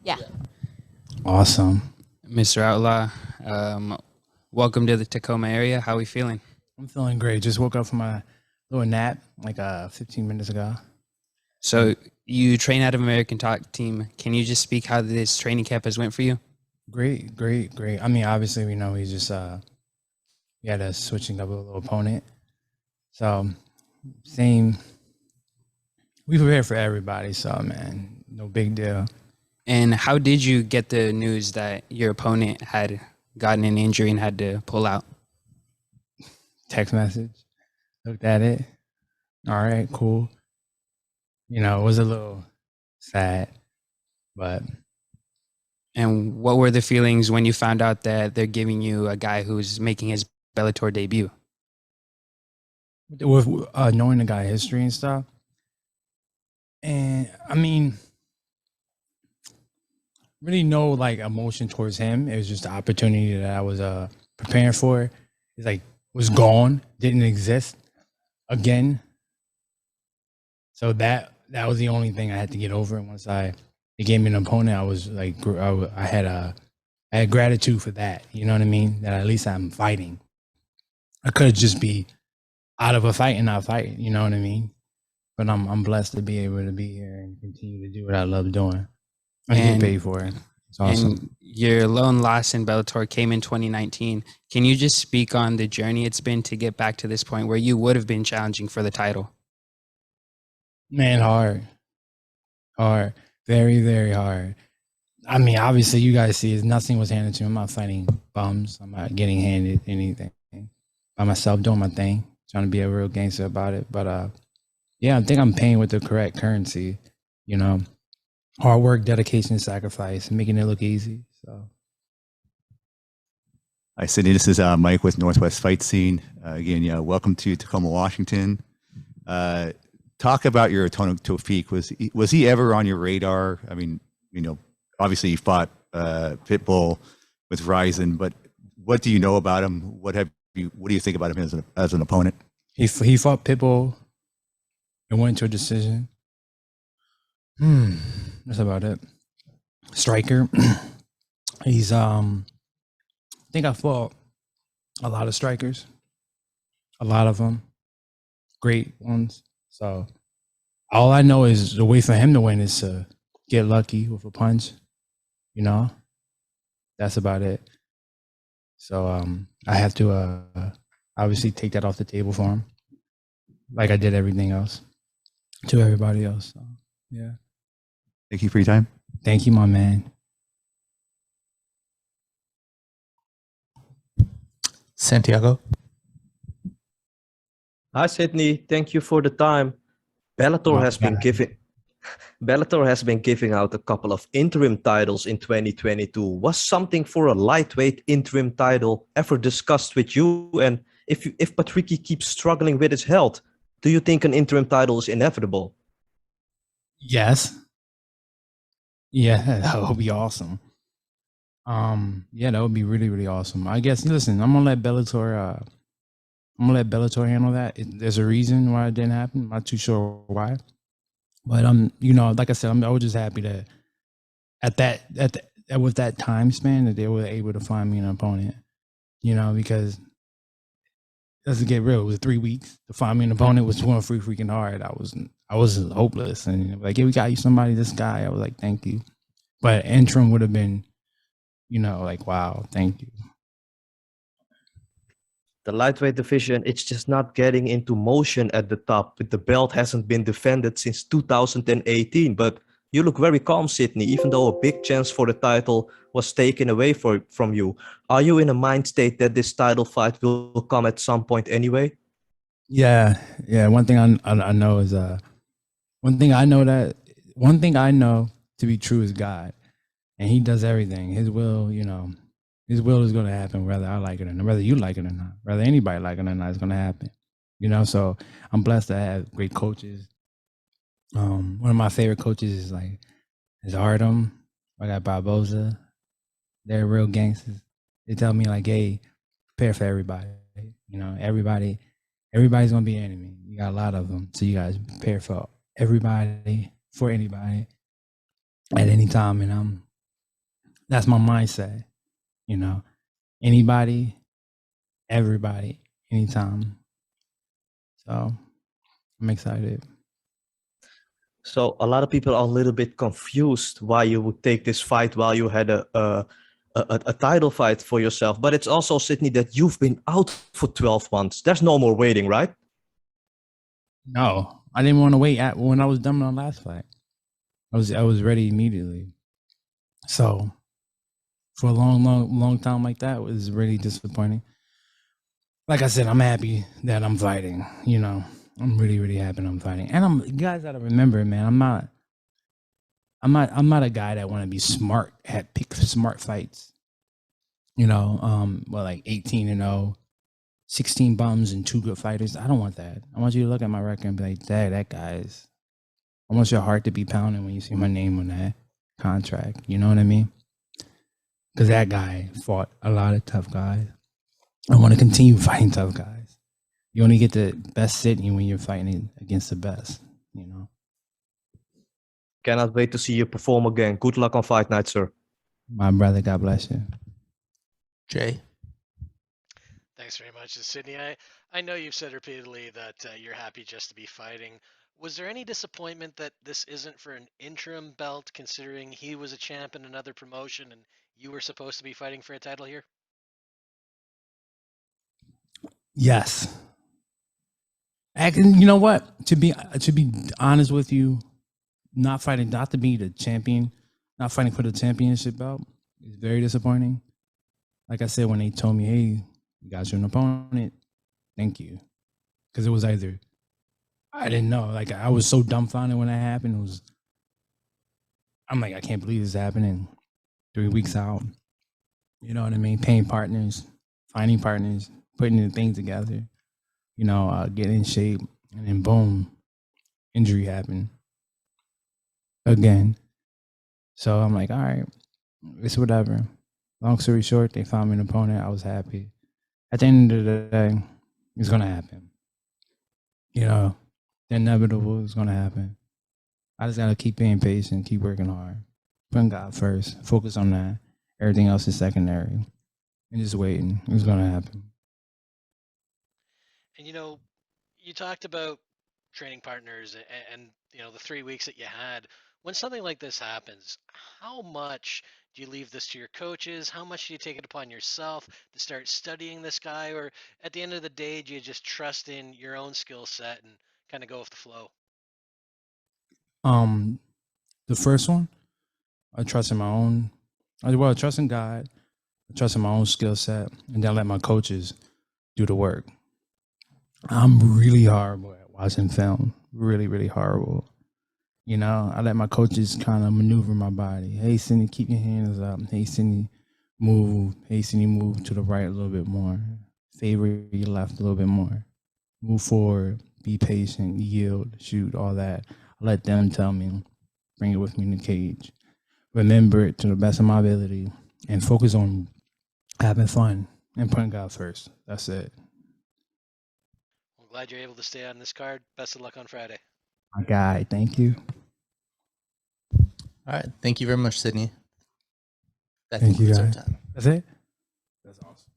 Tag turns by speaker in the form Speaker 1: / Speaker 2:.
Speaker 1: Yeah.
Speaker 2: Awesome.
Speaker 3: Mr. Outlaw, welcome to the Tacoma area. How are we feeling?
Speaker 2: I'm feeling great. Just woke up from my little nap like 15 minutes ago.
Speaker 3: So you train out of American Top Team. Can you just speak how this training camp has went for you?
Speaker 2: Great. I mean, obviously we know he's just we had a switching up a little opponent. So same. We prepared for everybody, so man, no big deal.
Speaker 3: And how did you get the news that your opponent had gotten an injury and had to pull out?
Speaker 2: Text message. Looked at it. All right, cool. You know, it was a little sad, but.
Speaker 3: And what were the feelings when you found out that they're giving you a guy who's making his Bellator debut?
Speaker 2: With knowing the guy history and stuff. And I mean, really no like emotion towards him. It was just the opportunity that I was preparing for. It's like was gone, didn't exist again. So that was the only thing I had to get over. And once they gave me an opponent, I was like, I had gratitude for that. You know what I mean? That at least I'm fighting. I could just be out of a fight and not fight. You know what I mean? But I'm blessed to be able to be here and continue to do what I love doing. I get paid for it. It's awesome.
Speaker 3: And your lone loss in Bellator came in 2019. Can you just speak on the journey it's been to get back to this point where you would have been challenging for the title?
Speaker 2: Man, hard, very, very hard. I mean, obviously, you guys see, nothing was handed to me. I'm not fighting bums. I'm not getting handed anything. By myself, doing my thing, trying to be a real gangster about it. But yeah, I think I'm paying with the correct currency. You know, hard work, dedication, sacrifice, making it look easy. So.
Speaker 4: Hi, Sidney. This is Mike with Northwest Fight Scene. Again, welcome to Tacoma, Washington. Talk about your opponent, Tofik. Was he ever on your radar? I mean, you know, obviously you fought Pitbull with Ryzen, but what do you know about him? What do you think about him as an opponent?
Speaker 2: He fought Pitbull and went to a decision. That's about it. Striker. He's I think I fought a lot of strikers. A lot of them. Great ones. So all I know is the way for him to win is to get lucky with a punch. You know? That's about it. So I have to obviously take that off the table for him. Like I did everything else to everybody else. So, yeah.
Speaker 4: Thank you for your time.
Speaker 2: Thank you, my man.
Speaker 5: Santiago.
Speaker 6: Hi, Sidney. Thank you for the time. Bellator has been giving out a couple of interim titles in 2022. Was something for a lightweight interim title ever discussed with you? And if Patricky keeps struggling with his health, do you think an interim title is inevitable?
Speaker 2: Yes. Yeah, that would be awesome. Yeah, that would be really, really awesome. I guess. Listen, I'm gonna let Bellator handle that. There's a reason why it didn't happen. I'm not too sure why, but you know, like I said, I was just happy that with that time span that they were able to find me an opponent. You know, because let's get real, it was 3 weeks to find me an opponent was going freaking hard. I was hopeless, and like, yeah, we got you somebody. This guy, I was like, thank you. But interim would have been, you know, like, wow, thank you.
Speaker 6: The lightweight division, it's just not getting into motion at the top. The belt hasn't been defended since 2018, but you look very calm, Sidney, even though a big chance for the title was taken away from you. Are you in a mind state that this title fight will come at some point anyway?
Speaker 2: Yeah. One thing I know is one thing I know to be true is God, and He does everything. His will, you know, His will is going to happen, whether I like it or not, whether you like it or not, whether anybody like it or not, it's going to happen. You know, so I'm blessed to have great coaches. One of my favorite coaches is Artem. I got Barboza. They're real gangsters. They tell me like, hey, prepare for everybody. You know, everybody's gonna be an enemy. You got a lot of them, so you guys prepare for everybody, for anybody, at any time. And That's my mindset. You know, anybody, everybody, anytime. So I'm excited.
Speaker 6: So a lot of people are a little bit confused why you would take this fight while you had a title fight for yourself. But it's also, Sidney, that you've been out for 12 months. There's no more waiting, right?
Speaker 2: No, I didn't want to wait. When I was done with my last fight, I was ready immediately. So for a long time like that was really disappointing. Like I said, I'm happy that I'm fighting. You know, I'm really happy I'm fighting. And you guys gotta remember, man, I'm not a guy that want to be smart at pick smart fights. You know, well, like 18-0, 16 bums and 2 good fighters. I don't want that. I want you to look at my record and be like, "Dad, that guy's." I want your heart to be pounding when you see my name on that contract. You know what I mean? Because that guy fought a lot of tough guys. I want to continue fighting tough guys. You only get the best Sidney when you're fighting against the best. You know.
Speaker 6: Cannot wait to see you perform again. Good luck on fight night, sir.
Speaker 2: My brother, God bless you.
Speaker 5: Jay.
Speaker 1: Thanks very much, Sidney. I know you've said repeatedly that you're happy just to be fighting. Was there any disappointment that this isn't for an interim belt, considering he was a champ in another promotion and you were supposed to be fighting for a title here?
Speaker 2: Yes. And you know what? To be honest with you, not to be the champion, not fighting for the championship belt is very disappointing. Like I said, when they told me, "Hey, you got you an opponent," thank you, because it was either I didn't know. Like I was so dumbfounded when that happened. I'm like, I can't believe this is happening. 3 weeks out, you know what I mean? Paying partners, finding partners, putting the things together, you know, getting in shape, and then boom, injury happened again. So I'm like, all right, it's whatever. Long story short, they found me an opponent. I was happy. At the end of the day, it's gonna happen. You know, the inevitable is gonna happen. I just gotta keep being patient, keep working hard, putting God first, focus on that. Everything else is secondary, and just waiting. It's gonna happen.
Speaker 1: And you talked about training partners and the 3 weeks that you had. When something like this happens, how much do you leave this to your coaches? How much do you take it upon yourself to start studying this guy? Or at the end of the day, do you just trust in your own skill set and kind of go with the flow?
Speaker 2: The first one, I trust in my own. I trust in God. I trust in my own skill set, and then I let my coaches do the work. I'm really horrible at watching film. Really horrible. You know, I let my coaches kind of maneuver my body. Hey, Sidney, keep your hands up. Hey, Sidney, move. Hey, Sidney, move to the right a little bit more. Favor your left a little bit more. Move forward. Be patient. Yield. Shoot. All that. I let them tell me. Bring it with me in the cage. Remember it to the best of my ability, and focus on having fun and putting God first. That's it.
Speaker 1: I'm glad you're able to stay on this card. Best of luck on Friday.
Speaker 2: My guy, thank you.
Speaker 5: All right. Thank you very much, Sidney. That
Speaker 2: Thank you,
Speaker 5: concludes our
Speaker 2: guys.
Speaker 5: time.
Speaker 2: That's it? That's awesome.